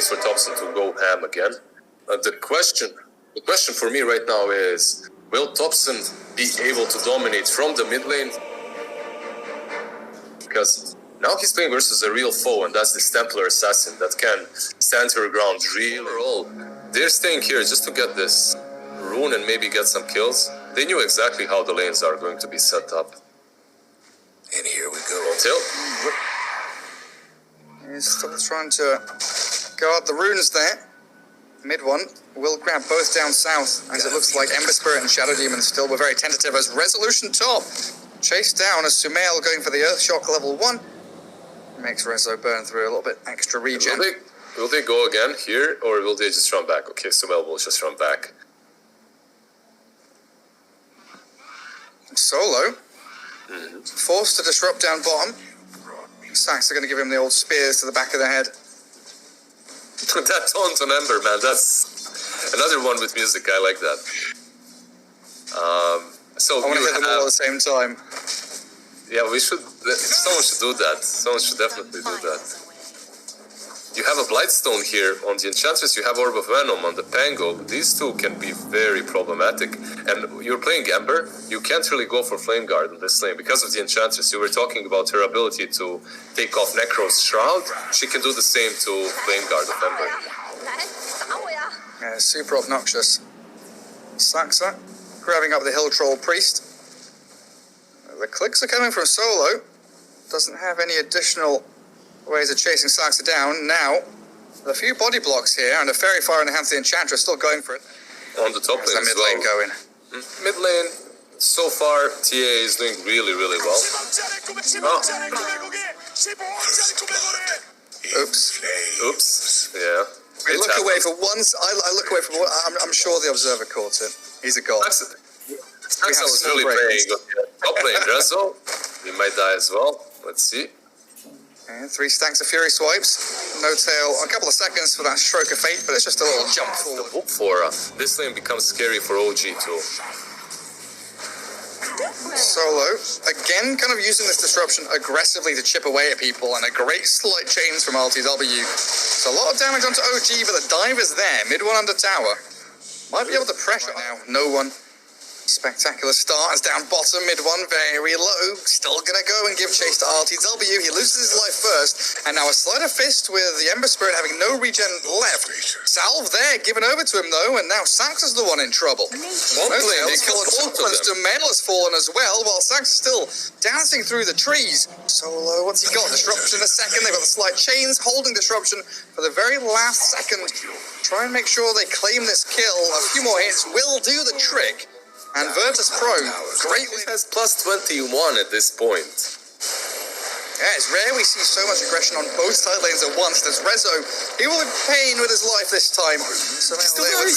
case for Topson to go ham again. The question for me right now is, will Topson be able to dominate from the mid lane? Because now he's playing versus a real foe, and that's this Templar Assassin that can stand her ground really well. They're staying here just to get this rune and maybe get some kills. They knew exactly how the lanes are going to be set up. And here we go. Until he's still trying to guard the runes there. MidOne will grab both down south, as it looks like Ember Spirit and Shadow Demon still were very tentative as Resolution top. Chased down as SumaiL going for the Earthshock level 1. Makes Rezo burn through a little bit extra regen. Will they go again here, or will they just run back? Okay, SumaiL will just run back. Solo. Forced to disrupt down bottom. Saksa are going to give him the old spears to the back of the head. That taunt on Ember, man, that's another one with music. I like that. So I want to hit them all at the same time. Yeah, we should. Someone should do that. Someone should definitely do that. You have a Blightstone here on the Enchantress. You have Orb of Venom on the Pango. These two can be very problematic. And you're playing Ember. You can't really go for Flame Guard in this lane because of the Enchantress. You were talking about her ability to take off Necro's Shroud. She can do the same to Flame Guard of Ember. Yeah, super obnoxious. Saksa grabbing up the Hill Troll Priest. The clicks are coming from Solo. Doesn't have any additional ways of chasing Saksa down. Now, a few body blocks here, and a Fairy Fire in the hands of the Enchantress still going for it. On the top lane as mid well. lane going. Mid lane, so far, TA is doing really, really well. Oops. Oops. Yeah. We look away for once. I look away for one. I'm sure the Observer caught it. He's a god. Saksa was really playing top lane. Rezo, he might die as well. Let's see. And 3 stacks of Fury Swipes. No tail. A couple of seconds for that Stroke of Fate, but it's just a little jump forward. The hope for this lane becomes scary for OG too. Solo, again, kind of using this disruption aggressively to chip away at people, and a great slight chains from iLTW. So a lot of damage onto OG, but the dive is there. MidOne under tower. Might be able to pressure now. No one. Spectacular start as down bottom, MidOne very low, still gonna go and give chase to iLTW. He loses his life first, and now a sleight of fist with the Ember Spirit having no regen left. Salve there, given over to him though, and now Saksa's the one in trouble. SumaiL has fallen as well, while Saksa's still dancing through the trees. Solo, what's he got? Disruption a second, they've got the slight chains, holding disruption for the very last second. Try and make sure they claim this kill. A few more hits will do the trick. And VIRTUS.PRO greatly has plus 21 at this point. Yeah, it's rare we see so much aggression on both side lanes at once. There's Rezo. He will be pain with his life this time. So now there with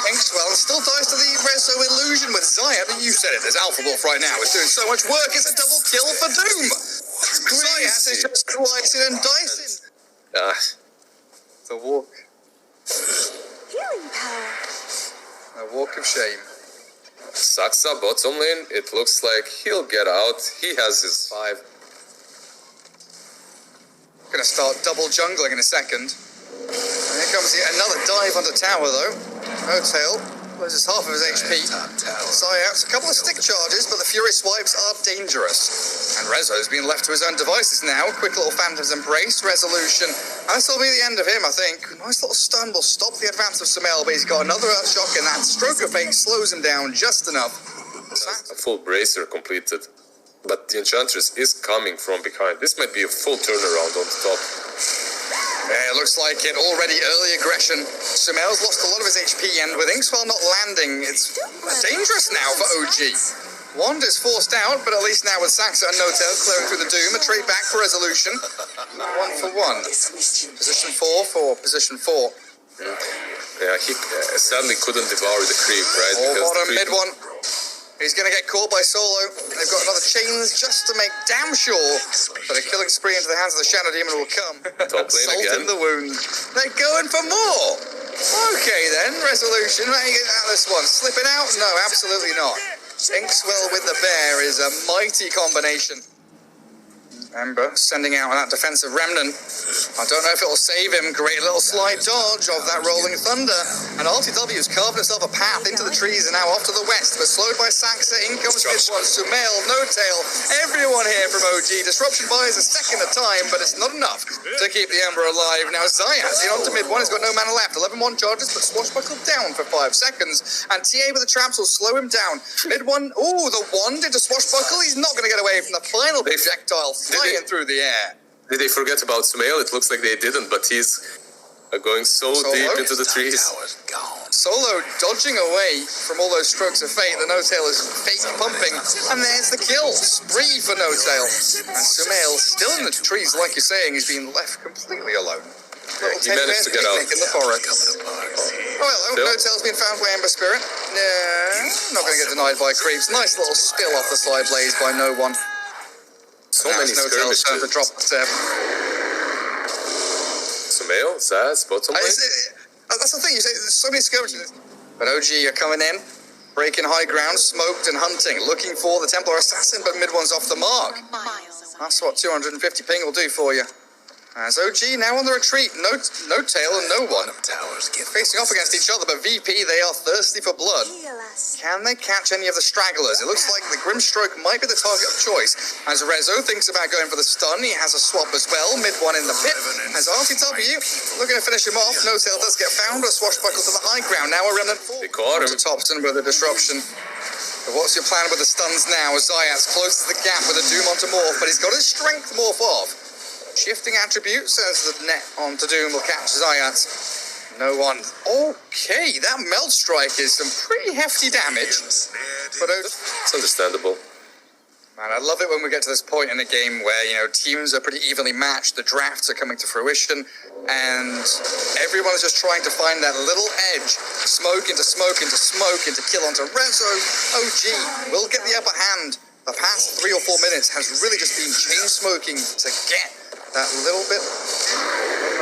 Inkswell and still dies to the Rezo illusion with Zayat. You said it, there's Alpha Wolf right now. It's doing so much work. It's a double kill for Doom. Zayat is just slicing and dicing. The walk. Healing power. A walk of shame. Saksa bottom lane, it looks like he'll get out. He has his 5. Gonna start double jungling in a second. And here comes another dive under tower though. No-tail loses half of his HP. Zayat's a couple of stick charges, but the Fury Swipes are dangerous. And Rezo's been left to his own devices now. Quick little Phantom's Embrace, Resolution. That'll be the end of him, I think. Nice little stun will stop the advance of SumaiL, but he's got another Earthshock, and that Stroke of Fate slows him down just enough. A full bracer completed. But the Enchantress is coming from behind. This might be a full turnaround on the top. Yeah, it looks like it already. Early aggression. SumaiL's lost a lot of his HP, and with Inkswell not landing, it's dangerous now for OG. Wand is forced out, but at least now with Saksa and No-tail clearing through the Doom, a trade back for Resolution. 1 for 1. Position 4 for position 4. Yeah, he sadly couldn't devour the creep, right? All bottom, MidOne. He's going to get caught by Solo. They've got another chains just to make damn sure that a killing spree into the hands of the Shadow Demon will come. Top lane Salt again. in the wound. They're going for more. Okay then, Resolution. How are you getting out of this one? Slipping out? No, absolutely not. Inkswell with the bear is a mighty combination. Ember sending out that defensive remnant. I don't know if it'll save him. Great little slide dodge of that rolling thunder. And iLTW has carved himself a path into the trees and now off to the west. But slowed by Saksa, in comes MidOne, SumaiL, No-Tail, everyone here from OG. Disruption buys a second at a time, but it's not enough to keep the Ember alive. Now Zayas in onto MidOne, has got no mana left. 11-1 charges, but Swashbuckle down for 5 seconds. And TA with the traps will slow him down. MidOne, ooh, the wand into Swashbuckle. He's not going to get away from the final projectile flying through the air. Did they forget about SumaiL? It looks like they didn't, but he's going so deep into the trees. Solo dodging away from all those strokes of fate. The No-Tail is fake pumping, and there's the kill. Spree for No-Tail. And SumaiL still in the trees, like you're saying, he's been left completely alone. Yeah, he managed to get out. In the forest. Oh, hello. No-Tail's been found by Ember Spirit. No, not going to get denied by creeps. Nice little spill off the slide blaze by No-One. So many skirmishes. To drop the step. SumaiL, Zaz, bottom lane. That's the thing, you say there's so many skirmishes. But OG are coming in, breaking high ground, smoked and hunting, looking for the Templar Assassin, but MidOne's off the mark. That's what 250 ping will do for you. As OG now on the retreat, No-Tail and No-One facing off against each other, but VP, they are thirsty for blood. Can they catch any of the stragglers? It looks like the Grimstroke might be the target of choice. As Rezo thinks about going for the stun, he has a swap as well. MidOne in the pit. As iLTW looking to finish him off. No-Tail does get found, but Swashbuckle to the high ground. Now a remnant They caught him. to Topson with a disruption. But what's your plan with the stuns now? Zayas closes the gap with a Doom onto Morph, but he's got his strength morph off. Shifting attributes as the net onto Doom will catch Zayas. No-One. Okay, that Melt Strike is some pretty hefty damage. But it's understandable. Man, I love it when we get to this point in a game where, you know, teams are pretty evenly matched, the drafts are coming to fruition, and everyone is just trying to find that little edge. Smoke into smoke into smoke into kill onto Rezo. OG will get the upper hand. The past 3 or 4 minutes has really just been chain smoking to get that little bit of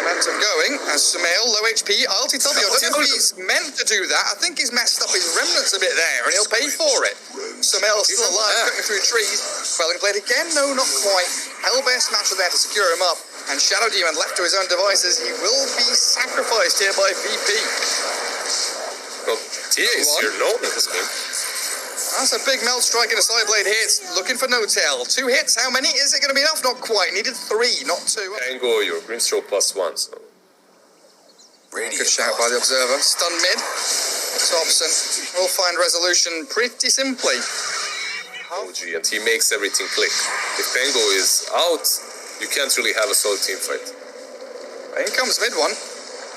momentum going. As SumaiL, low HP, iLTW, I don't know if he's meant to do that. I think he's messed up his remnants a bit there, and he'll pay for it. SumaiL still alive, cutting through trees. Quelling Blade again? No, not quite. Hellbear Smasher there to secure him up, and Shadow Demon left to his own devices. He will be sacrificed here by VP. Well, TA is here, no, that's good. That's a big Melt Strike into Side Blade hits. Looking for No-Tail. 2 hits. How many? Is it going to be enough? Not quite. Needed 3, not 2. Tango, your Grimstroke +1. So. Good shout by the Observer. Stun mid. Topson will find resolution pretty simply. OG, and he makes everything click. If Tango is out, you can't really have a solid team fight. In comes MidOne.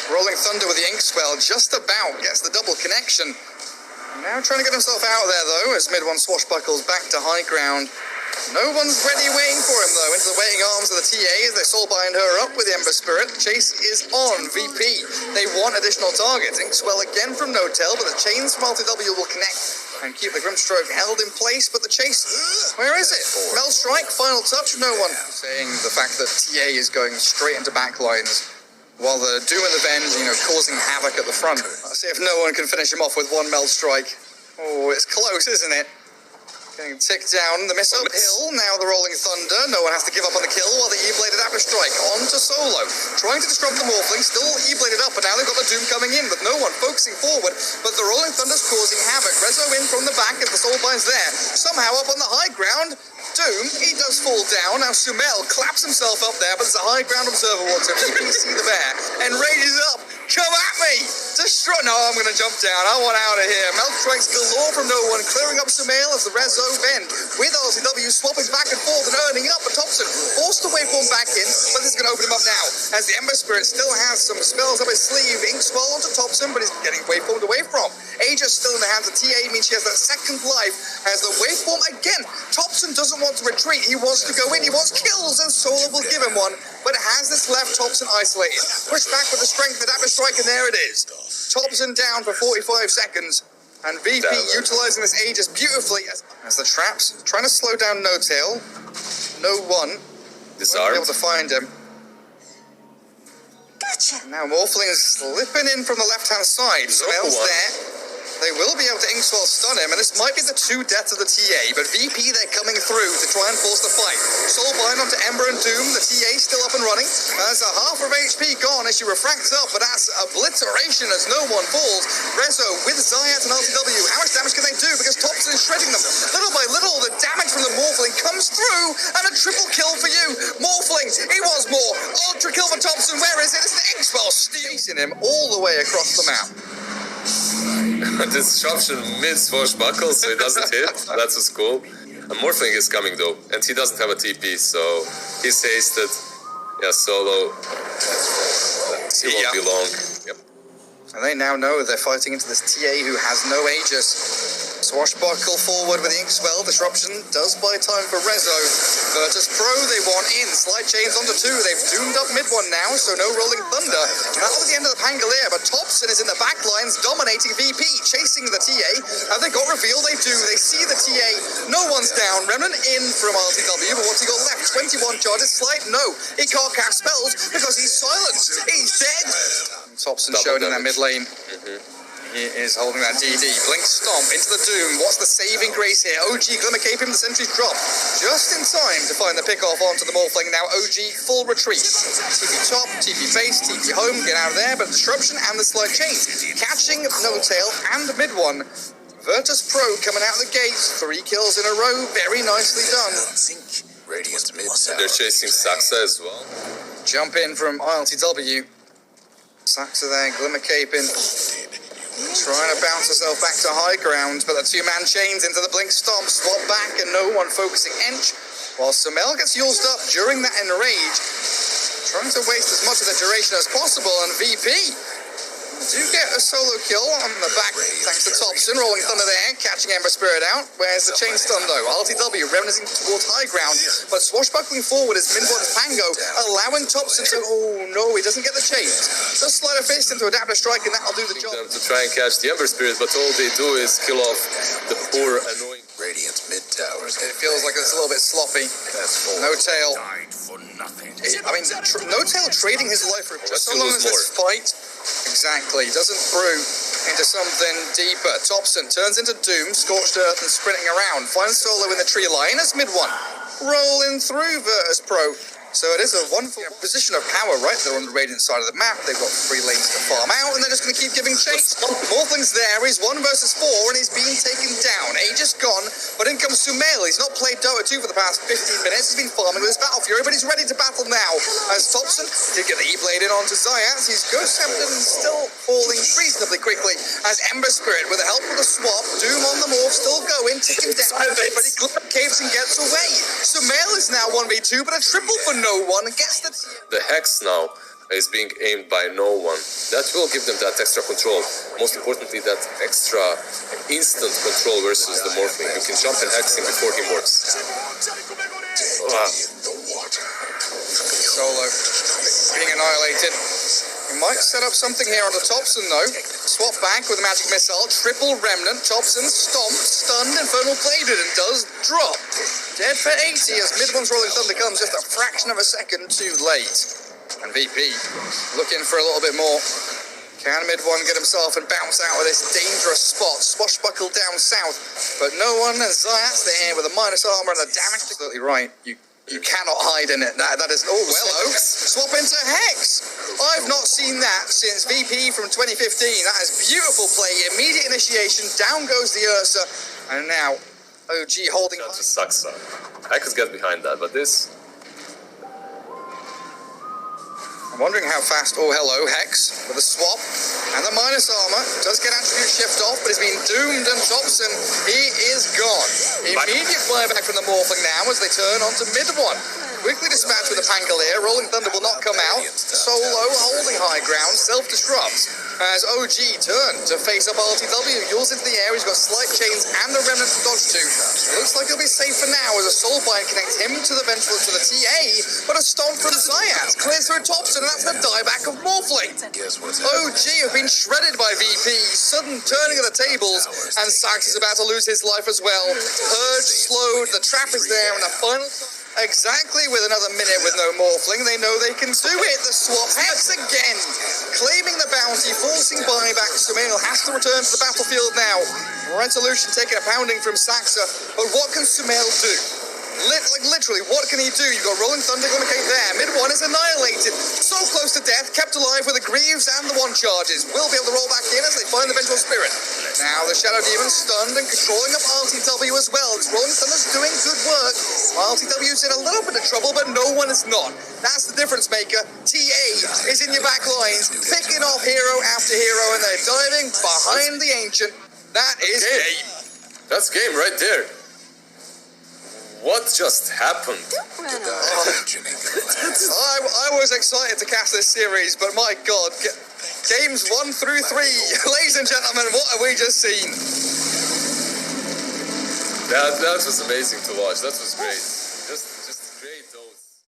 Rolling Thunder with the Ink Swell. Just about gets the double connection. Now trying to get himself out of there, though, as MidOne swashbuckles back to high ground. No one's ready waiting for him, though, into the waiting arms of the TA as they soul bind her up with the Ember Spirit. Chase is on VP. They want additional targets. Inkswell again from No-Tail, but the chains from iLTW will connect and keep the Grimstroke held in place. But the chase, where is it? Melt Strike, final touch, No-One. Saying the fact that TA is going straight into backlines, while the Doom and the Venge, you know, causing havoc at the front. Let's see if No-One can finish him off with 1 Melt Strike. Oh, it's close, isn't it? Getting ticked down, the miss uphill, now the Rolling Thunder. No-One has to give up on the kill while the E-Bladed Apple Strike on to Solo. Trying to disrupt the Morphling, still E-Bladed up, but now they've got the Doom coming in with No-One focusing forward, but the Rolling Thunder's causing havoc. Rezo in from the back as the Soul Bind's there. Somehow up on the high ground, Doom, he does fall down. Now SumaiL claps himself up there, but there's a high ground observer watch him. You can see the bear and rages up. Come at me! Destroy. No, I'm going to jump down. I want out of here. Melt Strikes galore from No-One, clearing up SumaiL as the Rezo bend. With iLTW swapping back and forth and earning up, but Topson forced the waveform back in, but this is going to open him up now. As the Ember Spirit still has some spells up his sleeve. Inkswell onto Topson, but he's getting waveformed away from. Aegis still in the hands of TA, means she has that second life. As the waveform again, Topson doesn't want to retreat. He wants to go in. He wants kills, and Solo will give him one. But has this left Topson isolated? Pushed back with the strength of Dapper Strike, and there it is. Topson down for 45 seconds. And VP utilizing this Aegis beautifully as the traps trying to slow down No-Tail. No-One Disarmed. able to find him. Gotcha. Now Morphling is slipping in from the left-hand side. SumaiL's there. They will be able to Inkswell stun him, and this might be the 2 deaths of the TA, but VP, they're coming through to try and force the fight. Soulbind onto Ember and Doom, the TA still up and running. There's a half of HP gone as she refracts up, but that's obliteration as no one falls. Rezo with Zayat and LTW, how much damage can they do? Because Topson is shredding them. Little by little, the damage from the Morphling comes through, and a triple kill for you. Morphling, he wants more. Ultra kill for Topson, where is it? It's the Inkswell stealing him all the way across the map. Disruption mid-swashbuckle, so it doesn't hit. That's what's cool. A Morphling is coming though, and he doesn't have a TP, so he's hasted. Yeah, solo. He won't be long. Yep. And they now know they're fighting into this TA who has no Aegis. Swashbuckle forward with the Inkswell. Disruption does buy time for Rezo. VIRTUS.PRO, they want in. Slide chains onto 2. They've doomed up MidOne now, so no Rolling Thunder. That was the end of the Pangolier, but Topson is in the back lines dominating VP, chasing the TA. Have they got reveal? They do. They see the TA. No one's down. Remnant in from iLTW, but what's he got left? 21 charges. Slide, no. He can't cast spells because he's silenced. He's dead. Topson showing in that mid lane. He is holding that DD. Blink Stomp into the Doom. What's the saving grace here? OG Glimmer Cape him. The sentry's drop. Just in time to find the pick-off onto the Morphling. Now OG full retreat. TP top, TP base, TP home. Get out of there. But Disruption and the slide chains. Catching No-Tail and MidOne. VIRTUS.PRO coming out of the gates. 3 kills in a row. Very nicely done. Radiant mid. They're chasing Saksa as well. Jump in from iLTW. Saksa there. Glimmer Cape in. Trying to bounce herself back to high ground, but the 2-man chains into the Blink Stomp, swap back, and no one focusing Ench, while SumaiL gets used up during that enrage, trying to waste as much of the duration as possible, and VP do get a solo kill on the back, thanks to Topson. Rolling Thunder there, catching Ember Spirit out. Where's the chain stun though? iLTW revenancing towards high ground, but swashbuckling forward is MidOne's Pango, allowing Topson to, oh no, he doesn't get the chains. Just slide a fist into Adaptive Strike and that'll do the job. Them to try and catch the Ember Spirit, but all they do is kill off the poor, annoying Radiant mid towers. It feels like it's a little bit sloppy. No-Tail. Died for nothing. I mean, No-Tail trading his life for just so long as this fight. Exactly. Doesn't brew into something deeper. Topson turns into Doom, Scorched Earth, and sprinting around. Finds solo in the tree line as MidOne. Rolling through VIRTUS.PRO. So it is a wonderful position of power, right? They're on the Radiant side of the map. They've got 3 lanes to farm out, and they're just going to keep giving chase. Morphling's there. He's 1 versus 4, and he's being taken down. Aegis gone, but in comes SumaiL. He's not played DOTA2 for the past 15 minutes. He's been farming with his Battle Fury, but he's ready to battle now. As Topson did get the E-Blade in onto Zayat. He's Ghost Sceptered and still falling reasonably quickly. As Ember Spirit, with the help of the swap, Doom on the morph, still going, ticking down, but he caves and gets away. SumaiL is now 1v2, but a triple for no one. Gets the Hex now is being aimed by no one. That will give them that extra control. Most importantly, that extra instant control versus the Morphling. You can jump and Hex him before he morphs. Solo being annihilated. We might set up something here on the Topson though. Swap back with a magic missile. Triple remnant. Topson stomped, stunned, Infernal Bladed, and does drop. Dead for 80 as MidOne's Rolling Thunder comes just a fraction of a second too late. And VP looking for a little bit more. Can MidOne get himself and bounce out of this dangerous spot? Swashbuckle down south, but no one. And Zayat's there with a minus armor and the damage. Absolutely right. You cannot hide in it. That is, oh, well, swap into Hex. I've not seen that since VP from 2015. That is beautiful play. Immediate initiation. Down goes the Ursa. And now OG holding. That just sucks. I could get behind that, but this. I'm wondering how fast. Oh, hello, Hex with a swap and the minus armor does get attribute shift off, but he's been doomed. And Topson, he is gone. Immediate flyback from the Morphling now as they turn onto MidOne. Quickly dispatched with the Pangolier. Rolling Thunder will not come out. Solo holding high ground. Self-destructs as OG turned to face up iLTW. Yules into the air. He's got slight chains and the remnant to dodge to. Looks like he'll be safe for now as a Soulbind connects him to the Vengeful to the TA. But a stomp from Zayat clears through Topson, and that's the dieback of Morphling. OG have been shredded by VP. Sudden turning of the tables, and Sax is about to lose his life as well. Purge slowed. The trap is there, and the final. Exactly, with another minute with no Morphling, they know they can do it. The swap Hex again, claiming the bounty. opportunity, forcing buyback. SumaiL has to return to the battlefield now. Resolution taking a pounding from Saksa, but what can SumaiL do? Literally, what can he do? You've got Rolling Thunder going to cave there. MidOne is annihilated. So close to death, kept alive with the Greaves and the One charges. Will be able to roll back in as they find the Vengeful Spirit. Now the Shadow Demon stunned and controlling up iLTW as well. This Rolling Thunder's doing good work. iLTW's in a little bit of trouble, but no one is not. That's the difference maker. TA is in your back lines, picking off hero after hero, and they're diving behind the Ancient. That is game. That's game right there. What just happened? Don't run The off. engine ain't gonna last. I was excited to cast this series, but my God, games 1 through 3, ladies and gentlemen, what have we just seen? That was amazing to watch. That was great.